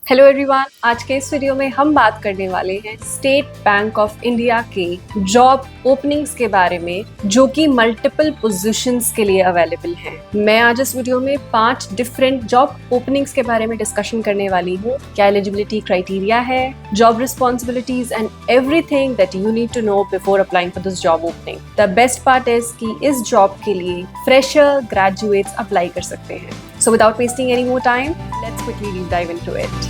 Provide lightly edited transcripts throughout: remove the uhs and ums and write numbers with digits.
Hello everyone, आज के इस वीडियो में हम बात करने वाले हैं स्टेट बैंक ऑफ इंडिया के जॉब ओपनिंग्स के बारे में, जो कि मल्टीपल पोजीशंस के लिए अवेलेबल हैं। मैं आज इस वीडियो में 5 डिफरेंट जॉब ओपनिंग्स के बारे में डिस्कशन करने वाली हूँ। क्या एलिजिबिलिटी क्राइटेरिया है, job responsibilities and everything that you need to know before applying for this job opening. The best part is कि इस जॉब के लिए फ्रेशर ग्रेजुएट्स अप्लाई कर सकते हैं। So without wasting any more time, let's quickly deep dive into it.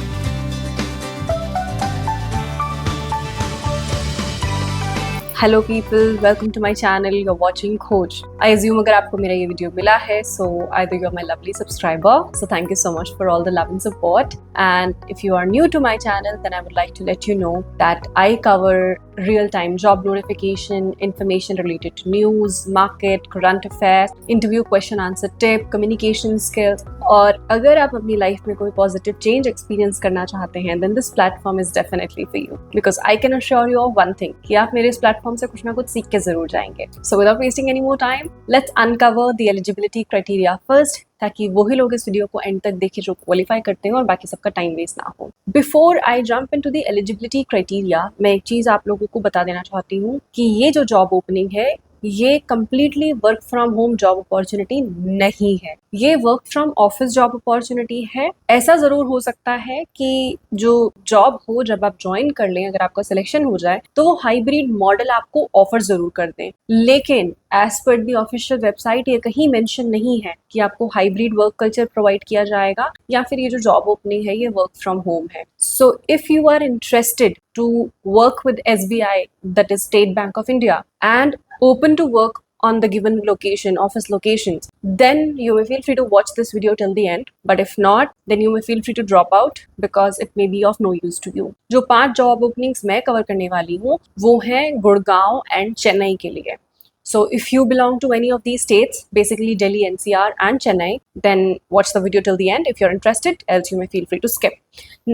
Hello people, welcome to my channel. You're watching Khoj. I assume अगर आपको मेरा ये वीडियो मिला है, so either you're my lovely subscriber, so thank you so much for all the love and support. And if you are new to my channel, then I would like to let you know that I cover real-time job notification, information related to news, market, current affairs, interview question answer tip, communication skills. और अगर आप अपनी life में कोई positive change experience करना चाहते हैं, then this platform is definitely for you. Because I can assure you of one thing, कि आप मेरे इस प्लेटफॉर्म से कुछ ना कुछ सीख के जरूर जाएंगे। So without wasting any more time, let's uncover the eligibility criteria first, ताकि वही लोग इस वीडियो को एंड तक देखें जो क्वालिफाई करते हैं और बाकी सबका टाइम वेस्ट ना हो। Before I jump into the eligibility criteria, मैं एक चीज आप लोगों को बता देना चाहती हूँ कि ये जो जॉब ओपनिंग है, ये completely work from home job opportunity नहीं है। ये work from office job opportunity है। ऐसा जरूर हो सकता है कि जो जॉब हो, जब आप ज्वाइन कर लें, अगर आपका सिलेक्शन हो जाए, तो वो हाइब्रिड मॉडल आपको ऑफर जरूर कर दें। लेकिन as per the official website ये कहीं मेंशन नहीं है कि आपको हाइब्रिड वर्क कल्चर प्रोवाइड किया जाएगा या फिर ये जो जॉब ओपनिंग है ये वर्क फ्रॉम होम है। So if you are interested to work with SBI, that is State Bank of India, and open to work on the given location, office locations, then you may feel free to watch this video till the end. But if not, then you may feel free to drop out because it may be of no use to you. जो 5 job openings मैं cover करने वाली हूँ वो हैं Gurgaon and Chennai के लिए। So if you belong to any of these states, basically Delhi, NCR and Chennai, then watch the video till the end if you're interested, else you may feel free to skip.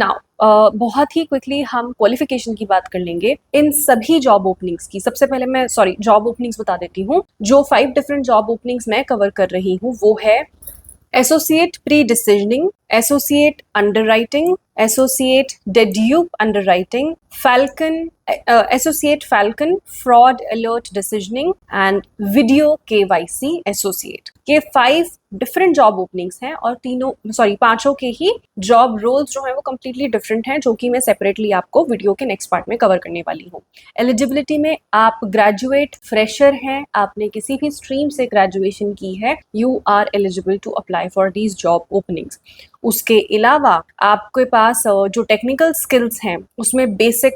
Now, बहुत ही quickly हम qualification की बात कर लेंगे इन सभी job openings की। सबसे पहले मैं जॉब ओपनिंग्स बता देती हूँ। जो 5 डिफरेंट जॉब ओपनिंग्स मैं कवर कर रही हूँ वो है associate pre decisioning, associate underwriting, associate dedupe underwriting, Falcon associate Falcon fraud alert decisioning and video KYC associate. ये 5 डिफरेंट जॉब ओपनिंग्स हैं और पांचों के ही जॉब रोल्स जो हैं वो कम्प्लीटली डिफरेंट हैं, जो कि मैं सेपरेटली आपको वीडियो के नेक्स्ट पार्ट में कवर करने वाली हूँ। एलिजिबिलिटी में आप ग्रेजुएट, फ्रेशर हैं, आपने किसी भी स्ट्रीम से ग्रेजुएशन की है, you are eligible to apply for these job openings. उसके अलावा आपके पास जो टेक्निकल स्किल्स हैं उसमें बेसिक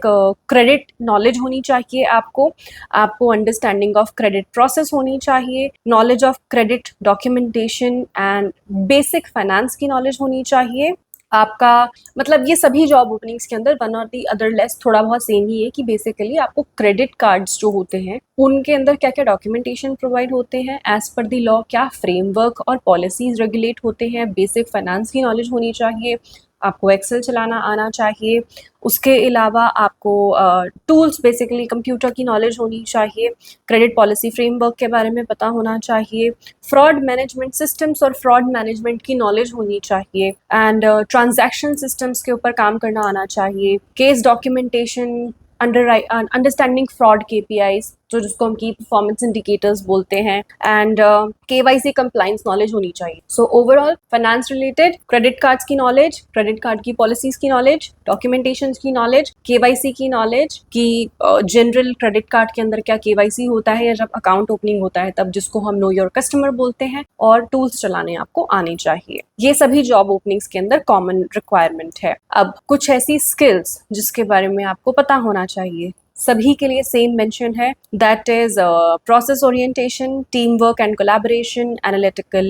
क्रेडिट नॉलेज होनी चाहिए। आपको अंडरस्टैंडिंग ऑफ क्रेडिट प्रोसेस होनी चाहिए, knowledge of credit documentation and basic finance की नॉलेज होनी चाहिए। आपका मतलब ये सभी जॉब ओपनिंग्स के अंदर वन और दी अदर लेस थोड़ा बहुत सेम ही है कि बेसिकली आपको क्रेडिट कार्ड्स जो होते हैं उनके अंदर क्या क्या डॉक्यूमेंटेशन प्रोवाइड होते हैं, एज पर दी लॉ क्या फ्रेमवर्क और पॉलिसीज रेगुलेट होते हैं, बेसिक फाइनेंस की नॉलेज होनी चाहिए, आपको एक्सेल चलाना आना चाहिए। उसके अलावा आपको टूल्स, बेसिकली कंप्यूटर की नॉलेज होनी चाहिए, क्रेडिट पॉलिसी फ्रेमवर्क के बारे में पता होना चाहिए, फ्रॉड मैनेजमेंट सिस्टम्स और फ्रॉड मैनेजमेंट की नॉलेज होनी चाहिए, एंड ट्रांजैक्शन सिस्टम्स के ऊपर काम करना आना चाहिए, case documentation, understanding fraud KPIs जो जिसको हम की परफॉर्मेंस इंडिकेटर्स बोलते हैं, एंड KYC कंप्लाइंस नॉलेज होनी चाहिए। So overall finance related, credit cards की नॉलेज, क्रेडिट कार्ड की पॉलिसीज की नॉलेज, डॉक्यूमेंटेशन की नॉलेज, KYC की नॉलेज कि जनरल क्रेडिट कार्ड के अंदर क्या KYC होता है या जब अकाउंट ओपनिंग होता है तब, जिसको हम नो योर कस्टमर बोलते हैं, और टूल्स चलाने आपको आने चाहिए। ये सभी जॉब ओपनिंग्स के अंदर कॉमन रिक्वायरमेंट है। अब कुछ ऐसी स्किल्स जिसके बारे में आपको पता होना चाहिए, सभी के लिए सेम मेंशन है, that is process orientation, team work and collaboration, analytical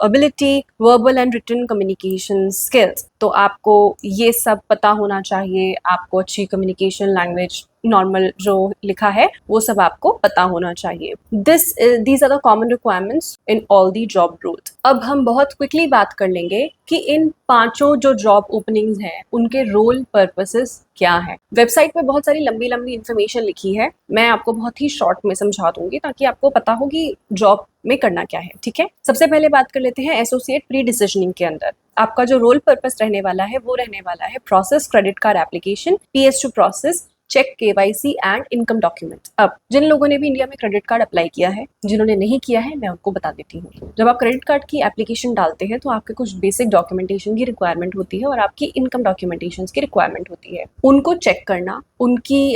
ability, verbal and written communication skills. तो आपको ये सब पता होना चाहिए, आपको अच्छी कम्युनिकेशन लैंग्वेज नॉर्मल जो लिखा है वो सब आपको पता होना चाहिए। These are the common requirements in all the job roles. अब हम बहुत क्विकली बात कर लेंगे कि इन पांचों जो जॉब ओपनिंग्स हैं उनके रोल पर्पसेस क्या है। वेबसाइट पे बहुत सारी लंबी लंबी इंफॉर्मेशन लिखी है, मैं आपको बहुत ही शॉर्ट में समझा दूंगी ताकि आपको पता हो कि जॉब में करना क्या है। ठीक है, सबसे पहले बात कर लेते हैं एसोसिएट प्री डिसीजनिंग के अंदर आपका जो रोल पर्पस रहने वाला है वो रहने वाला है process credit card application, PS2 process, check, KYC and income documents. अब जिन लोगों ने भी इंडिया में क्रेडिट कार्ड अप्लाई किया है, जिन्होंने नहीं किया है, मैं उनको बता देती हूँ। जब आप क्रेडिट कार्ड की एप्लीकेशन डालते हैं तो आपके कुछ बेसिक डॉक्यूमेंटेशन की रिक्वायरमेंट होती है और आपकी इनकम डॉक्यूमेंटेशन की रिक्वायरमेंट होती है। उनको चेक करना, उनकी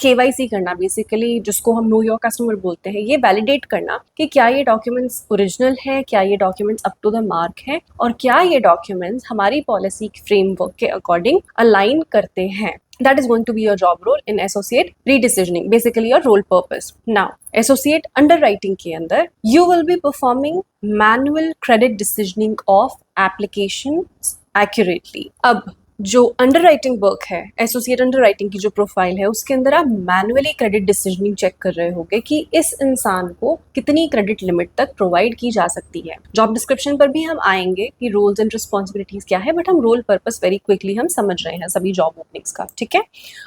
KYC करना, बेसिकली जिसको हम नो योर कस्टमर बोलते हैं, ये वैलिडेट करना कि क्या ये डॉक्यूमेंट्स ओरिजिनल है, क्या ये documents up to the mark है और क्या ये डॉक्यूमेंट्स हमारी पॉलिसी फ्रेमवर्क के अकॉर्डिंग अलाइन करते हैं। That is going to be your job role in associate pre-decisioning, basically your role purpose. Now, associate underwriting के अंदर you will be performing manual credit decisioning of applications accurately. अब जो underwriting work है, associate underwriting की जो profile है, उसके अंदर आप मैनुअली क्रेडिट डिसीजनिंग चेक कर रहे होगे कि इस इंसान को कितनी क्रेडिट लिमिट तक प्रोवाइड की जा सकती है। जॉब डिस्क्रिप्शन पर भी हम आएंगे कि रोल्स एंड रिस्पॉन्सिबिलिटीज क्या है, बट हम रोल पर्पस वेरी क्विकली हम समझ रहे हैं सभी जॉब ओपनिंग्स का। ठीक है,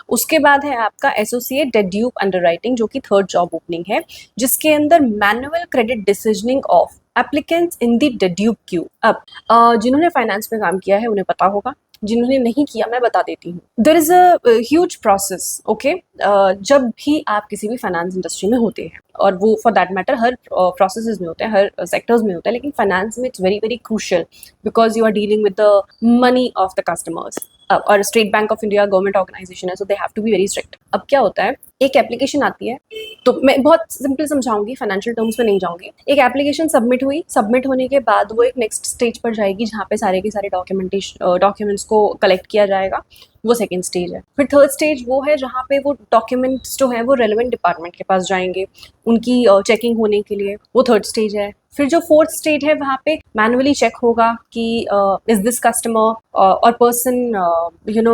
उसके बाद है आपका एसोसिएट डेड्यूप अंडरराइटिंग, जो कि थर्ड जॉब ओपनिंग है, जिसके अंदर manual credit decisioning of applicants in the dedupe queue. अब जिन्होंने फाइनेंस में काम किया है उन्हें पता होगा, जिन्होंने नहीं किया मैं बता देती हूँ। There is a huge process, okay. जब भी आप किसी भी फाइनेंस इंडस्ट्री में होते हैं, और वो for that matter her processes में होते हैं, हर सेक्टर्स में होता है, लेकिन फाइनेंस में it's very very crucial because you are dealing with the money of the customers. और स्टेट बैंक ऑफ इंडिया गवर्नमेंट ऑर्गेनाइजेशन है, so they have to be very strict. अब क्या होता है, एक एप्लीकेशन आती है, तो मैं बहुत सिंपल समझाऊंगी, फाइनेंशियल टर्म्स में नहीं जाऊंगी। एक एप्लीकेशन सबमिट हुई, सबमिट होने के बाद वो एक नेक्स्ट स्टेज पर जाएगी जहाँ पे सारे के सारे डॉक्यूमेंट्स को कलेक्ट किया जाएगा, वो सेकेंड स्टेज है। फिर थर्ड स्टेज वो है जहाँ पे वो डॉक्यूमेंट्स जो है वो रेलेवेंट डिपार्टमेंट के पास जाएंगे उनकी चेकिंग होने के लिए, वो थर्ड स्टेज है। फिर जो फोर्थ स्टेज है वहाँ पे मैनुअली चेक होगा कि इज दिस कस्टमर और पर्सन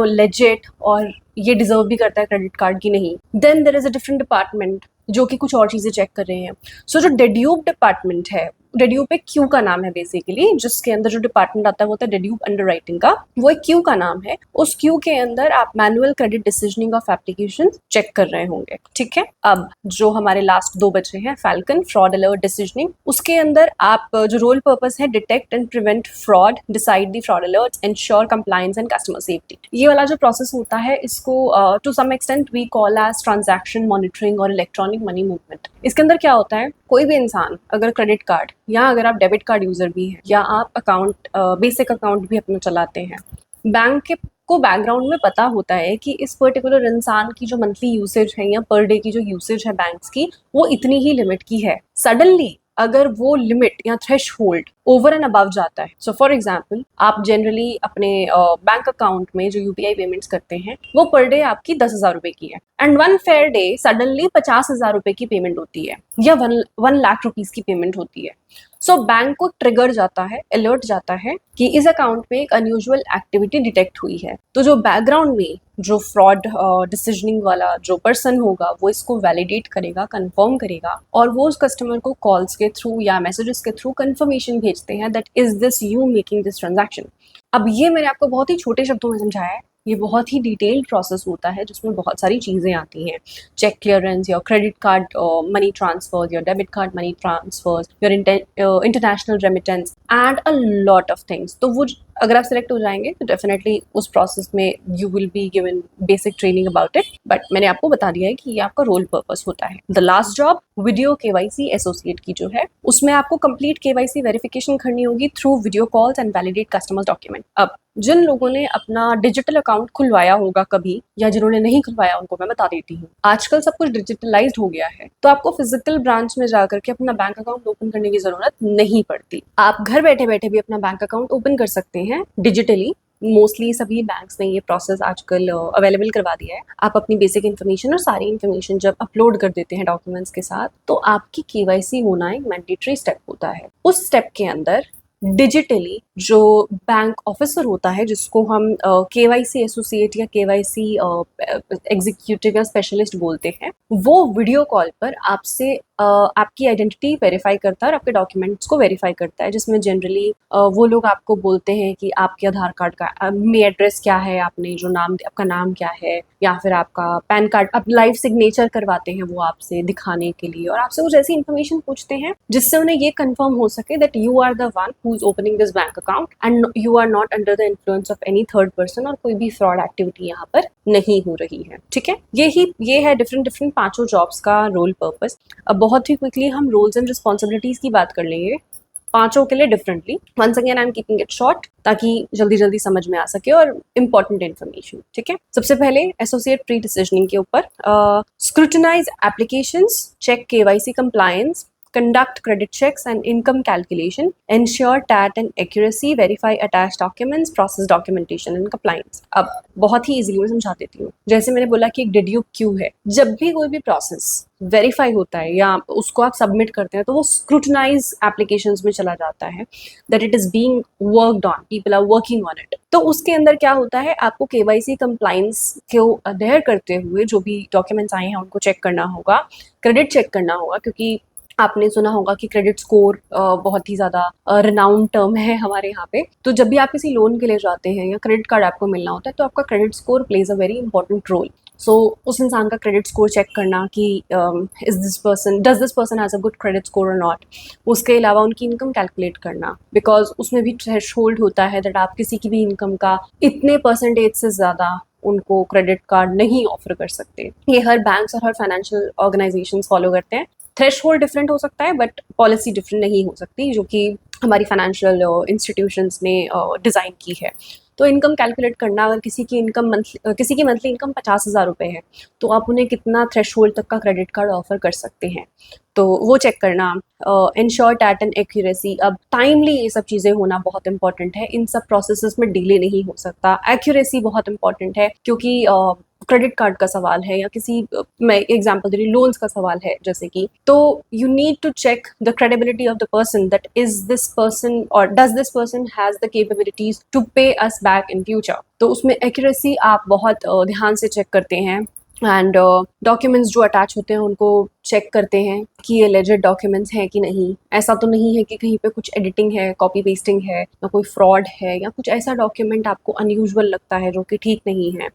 लेजिट और ये डिजर्व भी करता है क्रेडिट कार्ड की नहीं। Then there is a different department जो कि कुछ और चीज़ें चेक कर रहे हैं। सो जो डेड्यूप डिपार्टमेंट है, डेड्यूप एक क्यू का नाम है बेसिकली, जिसके अंदर जो डिपार्टमेंट आता है वो होता है डेड्यूप अंडरराइटिंग का, वो एक क्यू का नाम है। उस क्यू के अंदर आप manual credit decisioning of application check कर रहे होंगे। ठीक है, अब जो हमारे लास्ट दो बचे हैं, फैल्कन फ्रॉड अलर्ट डिसीजनिंग, उसके अंदर आप जो रोल पर्पस है, detect and prevent fraud, decide the fraud alerts, ensure compliance and customer safety. ये वाला जो प्रोसेस होता है इसको to some extent we call as transaction monitoring और इलेक्ट्रॉनिक मनी मूवमेंट। इसके अंदर क्या होता है, कोई भी इंसान अगर क्रेडिट कार्ड या अगर आप डेबिट कार्ड यूजर भी हैं या आप अकाउंट बेसिक अकाउंट भी अपना चलाते हैं, बैंक के को बैकग्राउंड में पता होता है कि इस पर्टिकुलर इंसान की जो मंथली यूसेज है या पर डे की जो यूसेज है बैंक्स की, वो इतनी ही लिमिट की है। सडनली अगर वो लिमिट या threshold over and above जाता है, सो फॉर एग्जाम्पल आप जनरली अपने बैंक अकाउंट में जो UPI पेमेंट्स करते हैं वो पर डे आपकी 10,000 रुपए की है, and one fair day suddenly 50,000 रुपए की पेमेंट होती है या 1 लाख रुपीज की पेमेंट होती है। सो बैंक को ट्रिगर जाता है, अलर्ट जाता है कि इस अकाउंट में एक अनयूजुअल एक्टिविटी डिटेक्ट हुई है। तो जो बैकग्राउंड में जो फ्रॉड डिसीजनिंग वाला जो पर्सन होगा वो इसको वैलिडेट करेगा, कंफर्म करेगा, और वो उस कस्टमर को कॉल्स के थ्रू या मैसेजेस के थ्रू कंफर्मेशन भेजते हैं that is this you making this transaction. अब ये मैंने आपको बहुत ही छोटे शब्दों में समझाया है, ये बहुत ही डिटेल्ड प्रोसेस होता है जिसमें बहुत सारी चीज़ें आती हैं, check clearance, your credit card money transfers, your debit card money transfers, your international remittance and a lot of things. तो वो अगर आप सिलेक्ट हो जाएंगे तो डेफिनेटली उस प्रोसेस में you will be given basic training about it, but मैंने आपको बता दिया है कि ये आपका रोल पर्पस होता है। The last job video KYC associate की जो है, उसमें आपको कंप्लीट KYC वेरिफिकेशन करनी होगी through video calls and validate customers document. अब जिन लोगों ने अपना डिजिटल अकाउंट खुलवाया होगा कभी या जिन्होंने नहीं खुलवाया उनको मैं बता देती हूँ, आजकल सब कुछ डिजिटलाइज्ड हो गया है, तो आपको फिजिकल ब्रांच में जाकर के अपना बैंक अकाउंट ओपन करने की जरूरत नहीं पड़ती। आप घर बैठे बैठे भी अपना बैंक अकाउंट ओपन कर सकते हैं डिजिटली। मोस्टली सभी बैंक्स ने ये प्रोसेस आजकल अवेलेबल करवा दिया है। आप अपनी बेसिक इन्फॉर्मेशन और सारी इन्फॉर्मेशन जब अपलोड कर देते हैं डॉक्यूमेंट्स के साथ, तो आपकी KYC होना एक मैंडेटरी स्टेप होता है। उस स्टेप के अंदर डिजिटली जो बैंक ऑफिसर होता है, जिसको हम केवाईसी एसोसिएट या केवाईसी एग्जीक्यूटिव या स्पेशलिस्ट बोलते हैं, वो वीडियो कॉल पर आपसे आपकी आइडेंटिटी वेरीफाई करता है और आपके डॉक्यूमेंट्स को वेरीफाई करता है, जिसमें जनरली वो लोग आपको बोलते हैं कि आपके आधार कार्ड का में एड्रेस क्या है, आपने जो नाम, आपका नाम क्या है, या फिर आपका पैन कार्ड, अब लाइव सिग्नेचर करवाते हैं वो आपसे दिखाने के लिए, और आपसे कुछ ऐसी इन्फॉर्मेशन पूछते हैं जिससे उन्हें ये कंफर्म हो सके that you are the one who is opening this bank account and you are not under the influence of any third person, और कोई भी फ्रॉड एक्टिविटी यहाँ पर नहीं हो रही है। ठीक है, ये है डिफरेंट पांचों जॉब्स का रोल पर्पस। अब बहुत ही क्विकली हम रोल्स एंड रिस्पॉन्सिबिलिटीज की बात कर लेंगे पांचों के लिए differently. Once again I am keeping it short ताकि जल्दी जल्दी समझ में आ सके और इंपॉर्टेंट इन्फॉर्मेशन। ठीक है, सबसे पहले एसोसिएट प्री डिसीजनिंग के ऊपर scrutinize applications, check KYC compliance, conduct credit checks and income calculation, ensure TAT and accuracy, verify attached documents, process documentation and compliance। अब बहुत ही इजीली मैं समझा देती हूँ। जैसे मैंने बोला कि एक डिड्यू क्यू है, जब भी कोई भी प्रोसेस वेरीफाई होता है या उसको आप सबमिट करते हैं तो वो स्क्रूटनाइज एप्लीकेशंस में चला जाता है, that it is being worked on, people are working on it. तो उसके अंदर क्या होता है, आपको केवाईसी कंप्लायंस को अडेयर करते हुए जो भी डॉक्यूमेंट्स आए हैं उनको चेक करना होगा, क्रेडिट चेक करना होगा, क्योंकि आपने सुना होगा कि क्रेडिट स्कोर बहुत ही ज़्यादा रिनाउंड टर्म है हमारे यहाँ पे। तो जब भी आप किसी लोन के लिए जाते हैं या क्रेडिट कार्ड आपको मिलना होता है तो आपका credit score plays a very important role. So उस इंसान का क्रेडिट स्कोर चेक करना कि does this person has a good credit score और नॉट। उसके अलावा उनकी इनकम कैलकुलेट करना, बिकॉज उसमें भी थ्रेशहोल्ड होता है दैट आप किसी की भी इनकम का इतने परसेंटेज से ज़्यादा उनको क्रेडिट कार्ड नहीं ऑफर कर सकते। ये हर बैंक्स और हर फाइनेंशियल ऑर्गेनाइजेशंस फॉलो करते हैं। थ्रेशहोल्ड डिफरेंट हो सकता है बट पॉलिसी डिफरेंट नहीं हो सकती, जो कि हमारी फाइनेंशियल इंस्टीट्यूशंस ने डिज़ाइन की है। तो इनकम कैलकुलेट करना, अगर किसी की मंथली इनकम 50,000 रुपये है तो आप उन्हें कितना थ्रेशहोल्ड तक का क्रेडिट कार्ड ऑफर कर सकते हैं, तो वो चेक करना। इंश्योर टैट एंड एक्यूरेसी, अब टाइमली ये सब चीज़ें होना बहुत इंपॉर्टेंट है, इन सब प्रोसेसेस में डिले नहीं हो सकता। एक्यूरेसी बहुत इंपॉर्टेंट है क्योंकि क्रेडिट कार्ड का सवाल है या किसी, मैं एग्जांपल दे रही हूँ, लोन्स का सवाल है जैसे कि, तो you need to check the credibility of the person, that is this person और does this person has the capabilities to pay us back in future. तो उसमें एक्यूरेसी आप बहुत ध्यान से चेक करते हैं एंड डॉक्यूमेंट्स जो अटैच होते हैं उनको चेक करते हैं कि ये लेजिट डॉक्यूमेंट्स हैं कि नहीं। ऐसा तो नहीं है कि कहीं पे कुछ एडिटिंग है, कॉपी पेस्टिंग है, या कोई फ्रॉड है, या कुछ ऐसा डॉक्यूमेंट आपको अनयूजुअल लगता है जो कि ठीक नहीं है।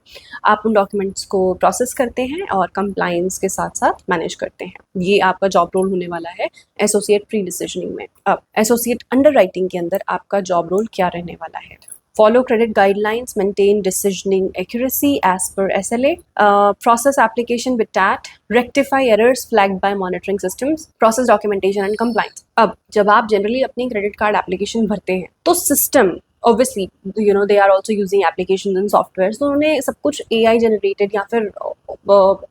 आप उन डॉक्यूमेंट्स को प्रोसेस करते हैं और कंप्लायंस के साथ साथ मैनेज करते हैं। ये आपका जॉब रोल होने वाला है एसोसिएट प्री डिसीजनिंग में। अब एसोसिएट अंडर राइटिंग के अंदर आपका जॉब रोल क्या रहने वाला है? Follow credit guidelines, maintain decisioning accuracy as per SLA, process application with TAT, rectify errors flagged by monitoring systems, process documentation and compliance। अब जब आप जनरली अपनी क्रेडिट कार्ड एप्लीकेशन भरते हैं तो system obviously they are also using application and software, तो उन्होंने सब कुछ AI जनरेटेड या फिर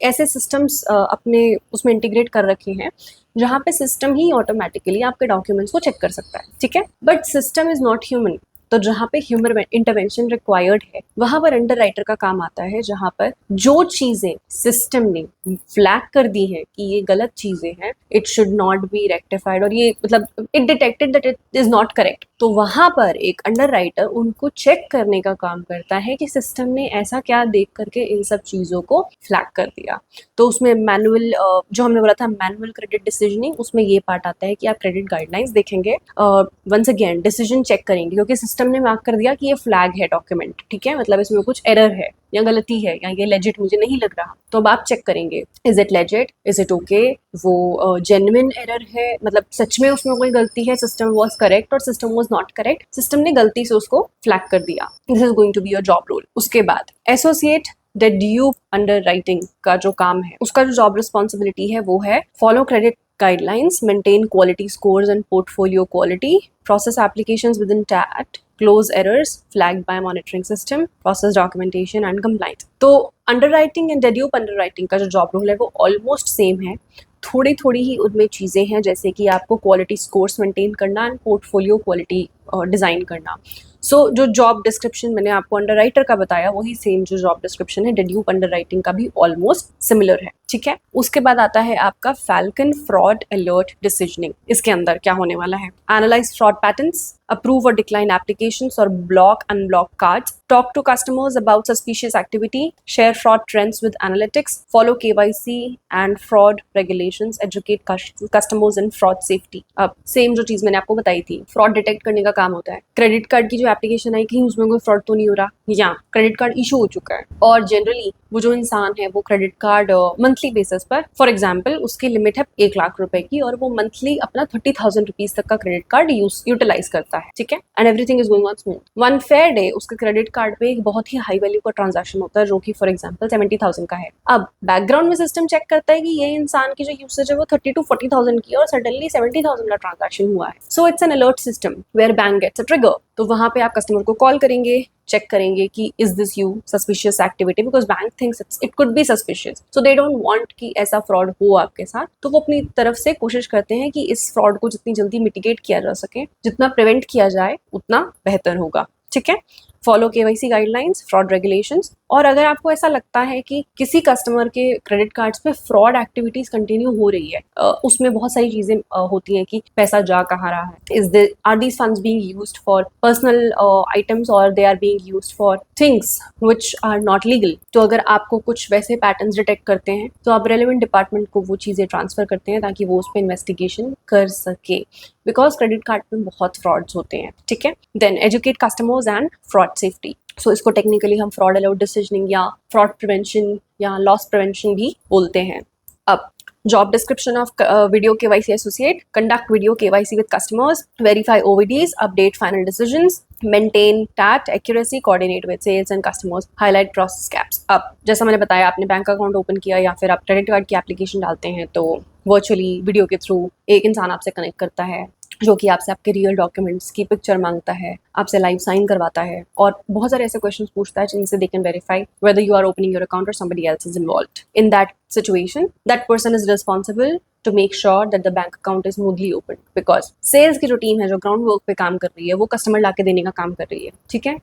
ऐसे सिस्टम्स अपने उसमें इंटीग्रेट कर रखे हैं जहाँ पे सिस्टम ही ऑटोमेटिकली आपके डॉक्यूमेंट्स को चेक कर सकता है। ठीक है, but system is not human. तो जहाँ पे ह्यूमन इंटरवेंशन रिक्वायर्ड है वहां पर अंडर राइटर का काम आता है, जहाँ पर जो चीजें सिस्टम ने फ्लैग कर दी है कि ये गलत चीजें हैं, it should not be rectified, और ये मतलब it detected that it is not correct, तो वहां पर एक अंडर राइटर उनको चेक करने का काम करता है कि सिस्टम ने ऐसा क्या देख करके इन सब चीजों को फ्लैग कर दिया। तो उसमें मैनुअल, जो हमने बोला था मैनुअल क्रेडिट डिसीजनिंग, उसमें ये पार्ट आता है कि आप क्रेडिट गाइडलाइंस देखेंगे, वंस अगेन डिसीजन चेक करेंगे क्योंकि सिस्टम ने मार्क कर दिया कि ये फ्लैग है डॉक्यूमेंट, ठीक है, मतलब इसमें कुछ एरर है या गलती है या ये लेजिट मुझे नहीं लग रहा, तो अब आप चेक करेंगे is it legit, is it okay, वो जेन्युइन एरर है, मतलब सच में उसमें कोई गलती है, सिस्टम वाज करेक्ट और system was not correct, system ने गलती से उसको फ्लैग कर दिया। This is going to be your job role. उसके बाद एसोसिएट डेड्यूप अंडर राइटिंग का जो काम है, उसका जो जॉब रिस्पॉन्सिबिलिटी है वो है follow credit guidelines, maintain quality scores and portfolio quality, process applications within TAT, close errors flagged by monitoring system, process documentation and compliance। तो underwriting and dedupe underwriting का जो job role है वो almost same है, थोड़ी थोड़ी ही उनमें चीज़ें हैं, जैसे कि आपको क्वालिटी स्कोर्स मेंटेन करना एंड पोर्टफोलियो क्वालिटी डिज़ाइन करना। सो जो जॉब डिस्क्रिप्शन मैंने आपको अंडरराइटर का बताया, वही सेम जो जॉब डिस्क्रिप्शन है डेड्यूप अंडरराइटिंग का भी ऑलमोस्ट सिमिलर है, ठीक है। उसके बाद आता है आपका फैल्कन फ्रॉड अलर्ट डिसीजनिंग। इसके अंदर क्या होने वाला है? Analyse fraud patterns, approve or decline applications or block unblock cards, talk to customers about suspicious activity, share fraud trends with analytics, follow KYC and fraud regulations, educate customers in fraud safety। अब same जो चीज मैंने आपको बताई थी, fraud detect करने का काम होता है। क्रेडिट कार्ड की जो एप्लीकेशन आई, कहीं उसमें कोई फ्रॉड तो नहीं हो रहा, या क्रेडिट कार्ड इशू हो चुका है, और जनरली वो जो इंसान है वो क्रेडिट कार्ड मंथली बेसिस पर, फॉर एग्जाम्पल उसकी लिमिट है 1 लाख रुपए की, और वो मंथली अपना 30,000 रुपीज तक का क्रेडिट कार्ड यूटिलाइज करता है, ठीक है, and everything is going on smooth. One fair day उसके क्रेडिट कार्ड पे एक बहुत ही हाई वैल्यू का ट्रांजैक्शन होता है, जो कि फॉर एग्जाम्पल 70,000 का है। अब बैकग्राउंड में सिस्टम चेक करता है कि ये इंसान की जो यूसेज है वो 30 to 40,000 की है, और सडनली 70,000 का ट्रांजैक्शन हुआ है। So it's an alert system where bank gets a trigger. तो वहां पे आप कस्टमर को कॉल करेंगे, चेक करेंगे कि is this you suspicious activity, because bank thinks it could be suspicious, so they don't want कि ऐसा फ्रॉड हो आपके साथ। तो वो अपनी तरफ से कोशिश करते हैं कि इस फ्रॉड को जितनी जल्दी मिटिगेट किया जा सके, जितना प्रिवेंट किया जाए उतना बेहतर होगा, ठीक है। Follow KYC guidelines, fraud regulations, और अगर आपको ऐसा लगता है कि किसी कस्टमर के क्रेडिट कार्ड्स पे फ्रॉड एक्टिविटीज कंटिन्यू हो रही है, उसमें बहुत सारी चीजें होती हैं कि पैसा जा कहाँ रहा है, are these funds being used for personal items और they are being used for things which are not legal. तो अगर आपको कुछ वैसे पैटर्न्स डिटेक्ट करते हैं तो आप रेलेवेंट डिपार्टमेंट को वो चीजें ट्रांसफर करते हैं ताकि वो उस पर इन्वेस्टिगेशन कर सके, बिकॉज क्रेडिट कार्ड में बहुत फ्रॉड्स होते हैं, ठीक है। Then educate customers and fraud safety. So इसको टेक्निकली हम फ्रॉड अलर्ट डिसीजनिंग या फ्रॉड प्रिवेंशन या लॉस प्रिवेंशन भी बोलते हैं। अब job description of video KYC associate: conduct video KYC with customers, verify OVDs, update final decisions, maintain TAT accuracy, coordinate with sales and customers, highlight process gaps. अब जैसा मैंने बताया, आपने बैंक अकाउंट ओपन किया या फिर आप क्रेडिट कार्ड की एप्लीकेशन डालते हैं, तो वर्चुअली वीडियो के थ्रू एक इंसान आपसे कनेक्ट करता है, जो कि आपसे आपके रियल डॉक्यूमेंट्स की पिक्चर मांगता है, आपसे लाइव साइन करवाता है, और बहुत सारे ऐसे क्वेश्चंस पूछता है जिनसे they can verify whether you are opening your account और somebody else is involved. In that situation, that person is responsible to make sure that the bank account is smoothly opened, because sales की जो team है, जो ground work पे काम कर रही है, वो कस्टमर ला के देने का काम कर रही है, ठीक है।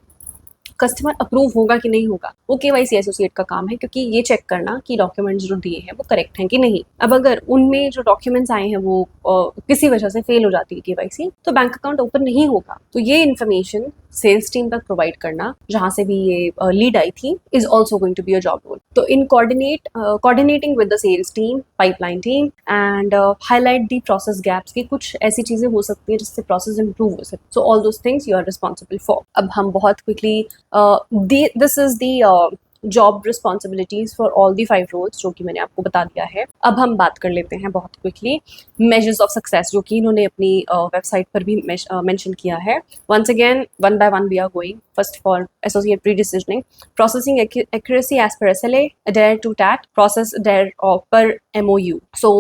कस्टमर अप्रूव होगा कि नहीं होगा वो KYC एसोसिएट का काम है, क्योंकि ये चेक करना कि डॉक्यूमेंट्स जो दिए हैं वो करेक्ट हैं कि नहीं। अब अगर उनमें जो डॉक्यूमेंट्स आए हैं वो किसी वजह से फेल हो जाती है KYC, तो बैंक अकाउंट ओपन नहीं होगा। तो ये इन्फॉर्मेशन सेल्स टीम तक प्रोवाइड करना, जहां से भी ये लीड आई थी, is also going to be a job role. तो in coordinating with the sales team, pipeline team, and highlight the process gaps की कुछ ऐसी चीजें हो सकती है जिससे प्रोसेस इंप्रूव हो सके। So all those things you are responsible for. अब हम बहुत quickly this is the job responsibilities for all the 5 roles, जो कि मैंने आपको बता दिया है। अब हम बात कर लेते हैं बहुत क्विकली मेजर्स ऑफ सक्सेस, जो कि इन्होंने अपनी वेबसाइट पर भी मेंशन किया है। Once again, one by one we are going. First for associate pre decisioning, processing accuracy as per SLA, adhere to TAT, process adhere per MOU। So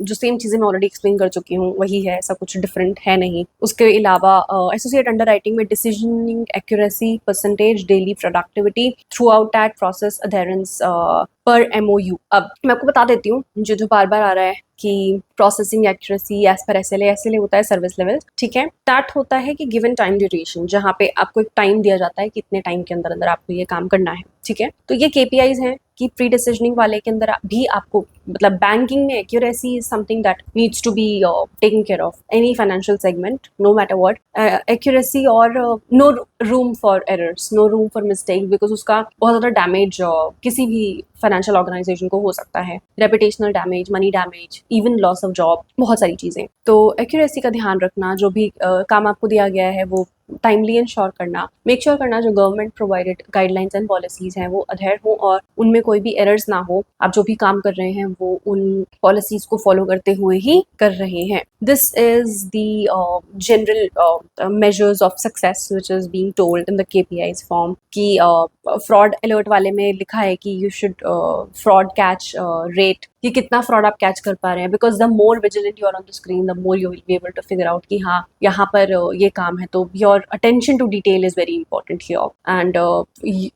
जो same चीज़ें मैं ऑलरेडी एक्सप्लेन कर चुकी हूँ वही है, ऐसा कुछ डिफरेंट है नहीं। उसके अलावा एसोसिएट अंडर राइटिंग में decisioning accuracy percentage, daily productivity throughout TAT, process adherence per MOU। अब मैं आपको बता देती हूँ, जो बार बार आ रहा है कि processing accuracy as per SLA होता है सर्विस लेवल, ठीक है। टैट होता है कि गिवन टाइम ड्यूरेशन, जहाँ पे आपको एक टाइम दिया जाता है कि इतने टाइम के अंदर अंदर आपको ये काम करना है, ठीक है। तो ये KPIs हैं कि प्री डिसीजनिंग वाले के अंदर भी आपको, मतलब बैंकिंग में accuracy is something that needs to be taken care of any financial segment, no matter what. Accuracy और no room for errors, no room for mistake, because उसका बहुत ज़्यादा डैमेज किसी भी फाइनेंशियल ऑर्गेनाइजेशन को हो सकता है, reputational damage, money damage, even loss of job, बहुत सारी चीज़ें। तो एक्यूरेसी का ध्यान रखना, जो भी काम आपको दिया गया है वो टाइमली इंश्योर करना, मेक श्योर करना जो government provided guidelines and policies हैं वो अधेयर हो और उनमें कोई भी एरर्स ना हो। आप जो भी काम कर रहे हैं वो उन पॉलिसीज को फॉलो करते हुए ही कर रहे हैं। This is the general measures of success which is being told in the KPIs form. कि फ्रॉड अलर्ट वाले में लिखा है कि you should fraud catch rate, कि कितना फ्रॉड आप कैच कर पा रहे हैं, because the more vigilant you are on the screen the more you will be able to figure out कि हाँ यहाँ पर ये काम है। तो your attention to detail is very important here, and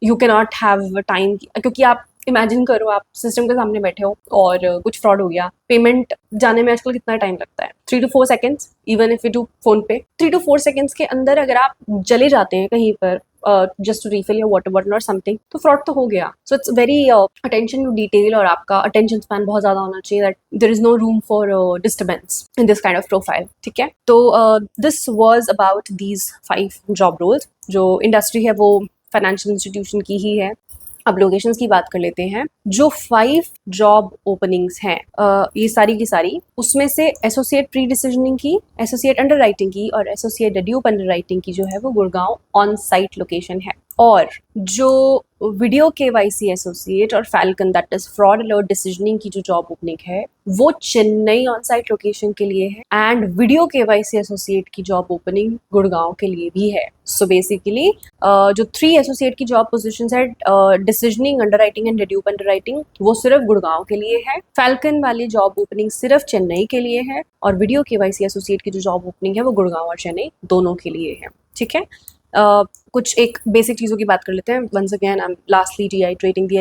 you can not have time, क्योंकि आप इमेजिन करो आप सिस्टम के सामने बैठे हो और कुछ फ्रॉड हो गया, पेमेंट जाने में आजकल कितना टाइम लगता है, 3 to 4 seconds, even if you do phone पे, 3 to 4 seconds के अंदर अगर आप चले जाते हैं कहीं पर just to refill your water bottle और समथिंग, तो फ्रॉड तो हो गया. So it's very attention to detail, और आपका अटेंशन स्पैन बहुत ज्यादा होना चाहिए, that there is no room for disturbance in this kind of profile. ठीक है, तो this was about these 5 job roles. जो इंडस्ट्री है वो फाइनेंशियल इंस्टीट्यूशन की ही है. अब लोकेशंस की बात कर लेते हैं. जो 5 जॉब ओपनिंग्स हैं, ये सारी की सारी, उसमें से एसोसिएट प्री डिसीजनिंग की, एसोसिएट अंडर राइटिंग की और एसोसिएट डेड्यूप अंडर राइटिंग की जो है वो गुड़गांव ऑन साइट लोकेशन है. और जो वीडियो केवाईसी एसोसिएट और Falcon, that is fraud alert decisioning की जो जॉब ओपनिंग है वो चेन्नई ऑन साइट लोकेशन के लिए है. एंड वीडियो केवाईसी एसोसिएट की जॉब ओपनिंग गुड़गांव के लिए भी है. सो बेसिकली जो 3 एसोसिएट की जॉब पोजीशंस है, decisioning, underwriting and dedupe underwriting, वो सिर्फ गुड़गांव के लिए है. फैल्कन वाली जॉब ओपनिंग सिर्फ चेन्नई के लिए है. और वीडियो केवाईसी एसोसिएट की जो जॉब ओपनिंग है वो गुड़गांव और चेन्नई दोनों के लिए है. ठीक है, कुछ एक बेसिक चीज़ों की बात कर लेते हैं. Once again I am lastly reiterating the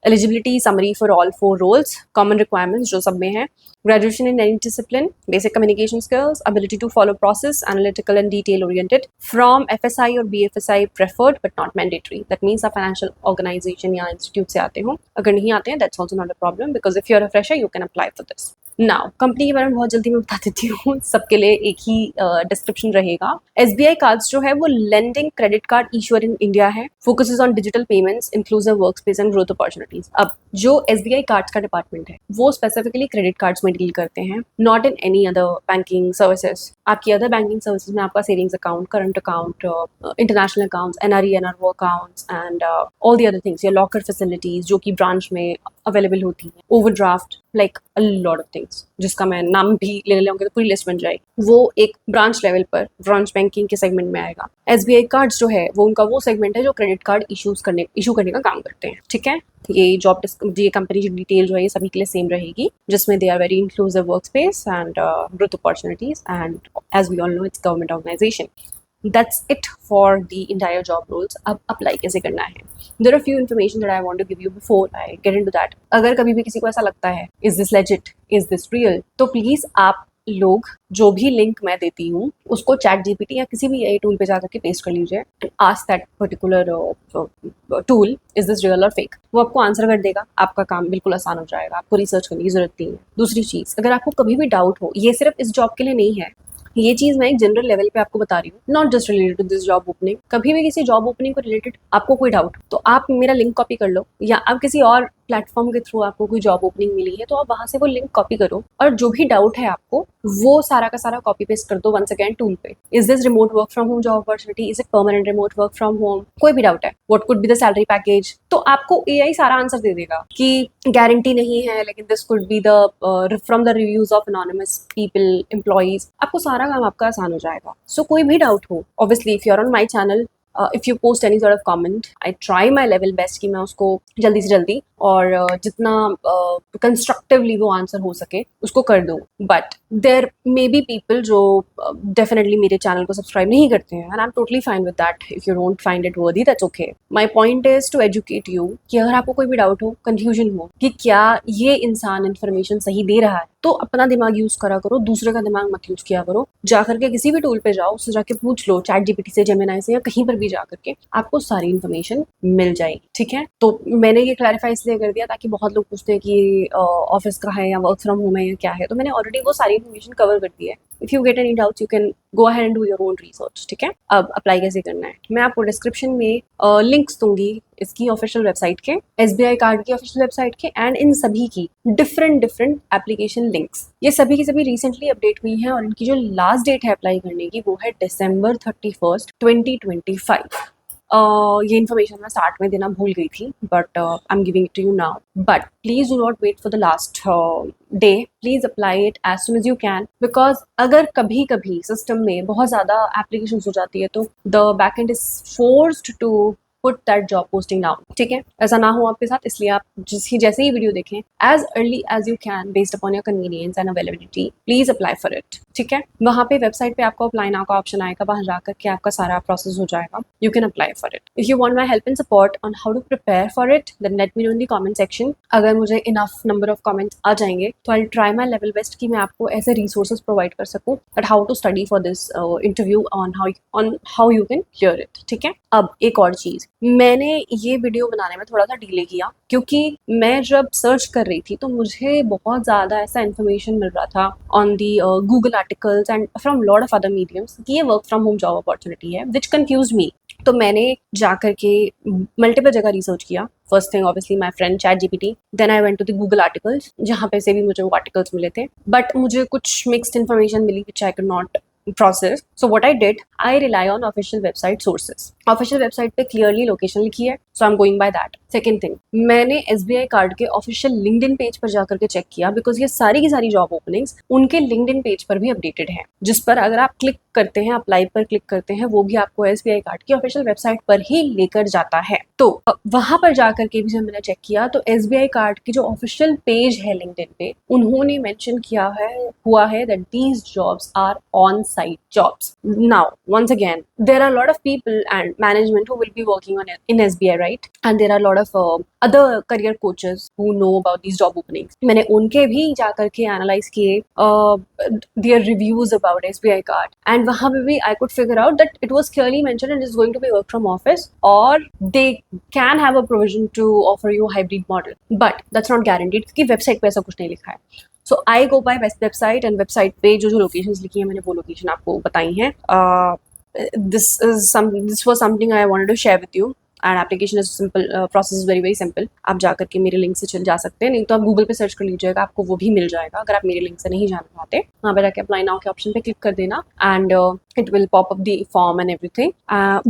eligibility summary for all 4 roles. Common requirements जो सब में है: graduation in any discipline, basic communication skills, ability to follow process, analytical and detail oriented, from FSI और BFSI preferred but not mandatory. That means आप financial organisation या institute से आते हो. अगर नहीं आते हैं that's also not a problem, because if you are a fresher you can apply for this. Now company के बारे में बहुत जल्दी मैं बता देती हूँ, सबके लिए एक ही डिस्क्रिप्शन रहेगा. एसबीआई कार्ड्स जो है वो lending credit card issuer in India है. Focuses on digital payments, inclusive workspace and growth opportunities. अब जो एसबीआई कार्ड्स का डिपार्टमेंट है वो स्पेसिफिकली क्रेडिट कार्ड्स में डील करते हैं, not in any other banking services. आपकी अदर बैंकिंग सर्विसेज में आपका savings account, current account, international accounts, NRE NRO accounts and all the other things, या लॉकर फैसिलिटीज जो कि ब्रांच में अवेलेबल होती है, overdraft, like a lot of things जिसका मैं नाम भी ले लेंगे तो पूरी लिस्ट बन जाएगी. वो एक ब्रांच लेवल पर ब्रांच बैंकिंग के सेगमेंट में आएगा. एसबीआई कार्ड्स जो है वो उनका वो सेगमेंट है जो क्रेडिट कार्ड इशू करने का काम करते हैं. ठीक है, ये ये कंपनी की डिटेल जो है ये सभी के लिए सेम रहेगी, जिसमें they are very inclusive work space and growth opportunities, and as we all know it's government organization. That's it for the entire job roles. अब अप्लाई कैसे करना है? There are few information that I want to give you before I get into that. अगर कभी भी किसी को ऐसा लगता है is this legit, is this real, तो प्लीज आप लोग जो भी लिंक मैं देती हूँ उसको चैट जीपीटी या किसी भी एआई टूल पे जाकर के पेस्ट कर लीजिए. Ask that particular tool is this real और फेक. वो आपको आंसर कर देगा. आपका काम बिल्कुल आसान हो जाएगा. आपको रिसर्च करने की जरूरत नहीं है. दूसरी चीज, अगर आपको कभी भी डाउट हो, ये सिर्फ इस जॉब के लिए नहीं है, ये चीज मैं एक जनरल लेवल पे आपको बता रही हूँ, not just related to this job opening. कभी भी किसी जॉब ओपनिंग को रिलेटेड आपको कोई डाउट तो आप मेरा लिंक कॉपी कर लो, या आप किसी और प्लेटफॉर्म के थ्रू आपको कोई जॉब ओपनिंग मिली है तो आप वहां से वो लिंक कॉपी करो, और जो भी डाउट है आपको वो सारा का सारा कॉपी पेस्ट कर दो वंस अगेन टूल पे. Is this remote work from home job opportunity, is it permanent remote work from home, कोई भी डाउट है, what could be the salary package, तो आपको एआई सारा आंसर दे देगा कि गारंटी नहीं है लेकिन this could be the from the reviews of anonymous people, employees. आपको सारा काम आपका आसान हो जाएगा. सो कोई भी डाउट हो, obviously if you are on my channel, if you post any sort of comment, I try my level best कि मैं उसको जल्दी से जल्दी और जितना कंस्ट्रक्टिवली वो आंसर हो सके उसको कर दूँ. But there may be people जो डेफिनेटली मेरे चैनल को सब्सक्राइब नहीं करते हैं, and I am totally fine with that. If you don't find it worthy that's okay. My point is to educate you कि अगर आपको कोई भी डाउट हो, कंफ्यूजन हो कि क्या ये इंसान इन्फॉर्मेशन सही दे रहा है, तो अपना दिमाग यूज करा करो, दूसरे का दिमाग मत यूज किया करो. जाकर के किसी भी टूल पे जाओ, उससे जाके पूछ लो, चैट जीपीटी से, जेमिनाई से, या कहीं पर भी जाकर के आपको सारी इन्फॉर्मेशन मिल जाएगी. ठीक है, तो मैंने ये क्लैरिफाई इसलिए कर दिया ताकि बहुत लोग पूछते हैं कि ऑफिस का है या वर्क फ्रॉम होम है या क्या है, तो मैंने ऑलरेडी वो सारी इन्फॉर्मेशन कवर कर दी है. If you get any doubts you can go ahead and do your own research. ठीक है, अब अप्लाई कैसे करना है, मैं आपको डिस्क्रिप्शन में लिंक्स दूंगी इसकी ऑफिशियल वेबसाइट के, एसबीआई कार्ड की ऑफिशियल वेबसाइट के, एंड इन सभी की डिफरेंट एप्लीकेशन लिंक्स. ये सभी की सभी रिसेंटली अपडेट हुई हैं, और इनकी जो लास्ट डेट है अप्लाई करने की वो है December 31st, 2025. ये इन्फॉर्मेशन मैं स्टार्ट में देना भूल गई थी, but I am giving it to you now. But please do not wait for the last day. Please apply it as soon as you can, because अगर कभी कभी सिस्टम में बहुत ज़्यादा एप्लीकेशन हो जाती है तो the backend is forced to put that job posting down, ठीक है। ऐसा ना हो आपके साथ, इसलिए आप जैसे ही वीडियो देखें as early as you can based upon your convenience and availability, please apply for it, ठीक है। वहाँ पे वेबसाइट पे आपको अप्लाई नाउ का ऑप्शन आएगा, वहाँ जाकर के आपका सारा प्रोसेस हो जाएगा, you can apply for it. If you want my help and support on how to prepare for it then let me know in the comment section. अगर मुझे इनफ नंबर ऑफ कमेंट्स आ जाएंगे तो I will try my level best कि मैं आपको ऐसे resources provide कर सकूं that how to study for this interview on how you can clear it, ठीक है। अब एक और चीज, मैंने ये वीडियो बनाने में थोड़ा सा डिले किया क्योंकि मैं जब सर्च कर रही थी तो मुझे बहुत ज़्यादा ऐसा इन्फॉर्मेशन मिल रहा था on the Google articles and from lot of other mediums कि ये work from home job opportunity है, विच कंफ्यूज मी। तो मैंने जाकर के मल्टीपल जगह रिसर्च किया। First thing obviously my friend ChatGPT, then I went to the Google articles, जहाँ पे से भी मुझे वो आर्टिकल्स मिले थे, बट मुझे कुछ मिक्स्ड इन्फॉर्मेशन मिली which I can not process. So what I did, I rely on official website sources. Official website पे clearly location लिखी है, so I'm going by that. Second thing, मैंने SBI कार्ड के official LinkedIn page पर जाकर के check किया because ये सारी की सारी जॉब ओपनिंग्स उनके LinkedIn पेज पर भी अपडेटेड है, जिस पर अगर आप क्लिक करते हैं, अप्लाई पर क्लिक करते हैं, वो भी आपको SBI कार्ड की ऑफिशियल वेबसाइट पर ही लेकर जाता है। तो वहां पर जाकर के भी जब मैंने चेक किया तो SBI कार्ड की जो ऑफिशियल पेज है LinkedIn पे, उन्होंने मेंशन किया हुआ है that these jobs are on site jobs. Now, once again, there are a lot of people and management who will be working on in SBI, right? And there are a lot of other career coaches who know about these job openings. मैंने उनके भी जाकर के analyze किए their reviews about SBI card, and वहाँ पे भी I could figure out that it was clearly mentioned and is going to be work from office, or they can have a provision to offer you hybrid model, but that's not guaranteed क्योंकि website पे ऐसा कुछ नहीं लिखा है। सो आई गो bye website, and website पे जो locations लिखी है मैंने वो लोकेशन आपको बताई हैं। This was something I wanted to share with you, and application is simple, process is very very simple. आप जाकर के मेरे लिंक से चल जा सकते हैं, नहीं तो आप गूगल पे सर्च कर लीजिएगा, आपको वो भी मिल जाएगा। अगर आप मेरे लिंक से नहीं जाना चाहते, वहाँ पे जाके अप्लाई नाउ के ऑप्शन पे क्लिक कर देना, and it will pop up the form and everything.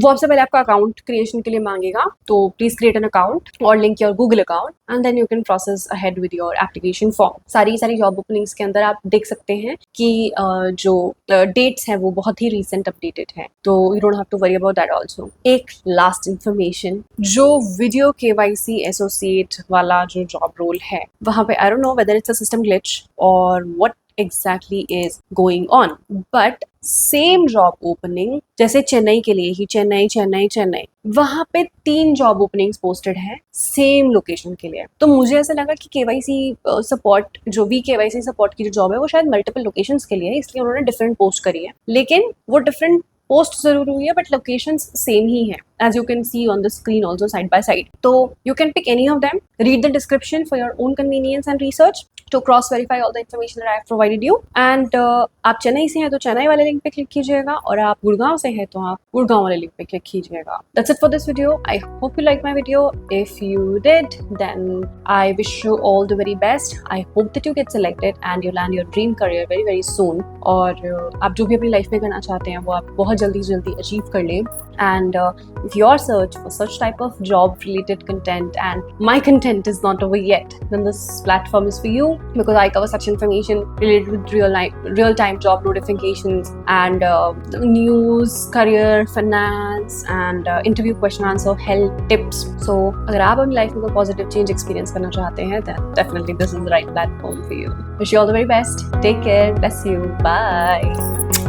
वो आपसे पहले आपका अकाउंट क्रिएशन के लिए मांगेगा, तो प्लीज क्रिएट एन अकाउंट और link your Google account, and then you can process ahead with your application form. सारी जॉब ओपनिंग्स के अंदर आप देख सकते हैं कि जो डेट्स हैं वो बहुत ही रिसेंट अपडेटेड है, तो you don't have to worry about that also. एक लास्ट इन्फॉर्मेशन, जो वीडियो KYC एसोसिएट वाला जो जॉब रोल है, वहाँ पे I don't know whether it's a system glitch और what exactly is going on, but same job opening जैसे चेन्नई के लिए ही चेन्नई वहां पे 3 जॉब ओपनिंग्स पोस्टेड है सेम लोकेशन के लिए। तो मुझे ऐसा लगा कि KYC सपोर्ट, जो भी KYC सपोर्ट की जो जॉब है वो शायद मल्टीपल लोकेशंस के लिए है, इसलिए उन्होंने डिफरेंट पोस्ट करी है, लेकिन वो डिफरेंट पोस्ट जरूर हुई है बट लोकेशंस सेम ही है, as you can see on the screen also side by side. So you can pick any of them, read the description for your own convenience and research to cross verify all the information that I have provided you. And आप चेन्नई से हैं तो चेन्नई वाले link पे click कीजिएगा, और आप गुड़गांव से हैं तो आप गुड़गांव वाले लिंक पे क्लिक कीजिएगा। That's it for this video. I hope you like my video. If you did, then I wish you all the very best. I hope that you get selected and you land your dream career very very soon. और आप जो भी अपनी life में करना चाहते हैं वो आप बहुत जल्दी अचीव कर लें। And if you are search for such type of job related content and my content is not over yet, then this platform is for you, because I cover such information related with real time job notifications and news, career, finance and interview question answer help tips. So अगर आप अपनी life में कोई positive change experience करना चाहते हैं, then definitely this is the right platform for you. Wish you all the very best. Take care. Bless you. Bye.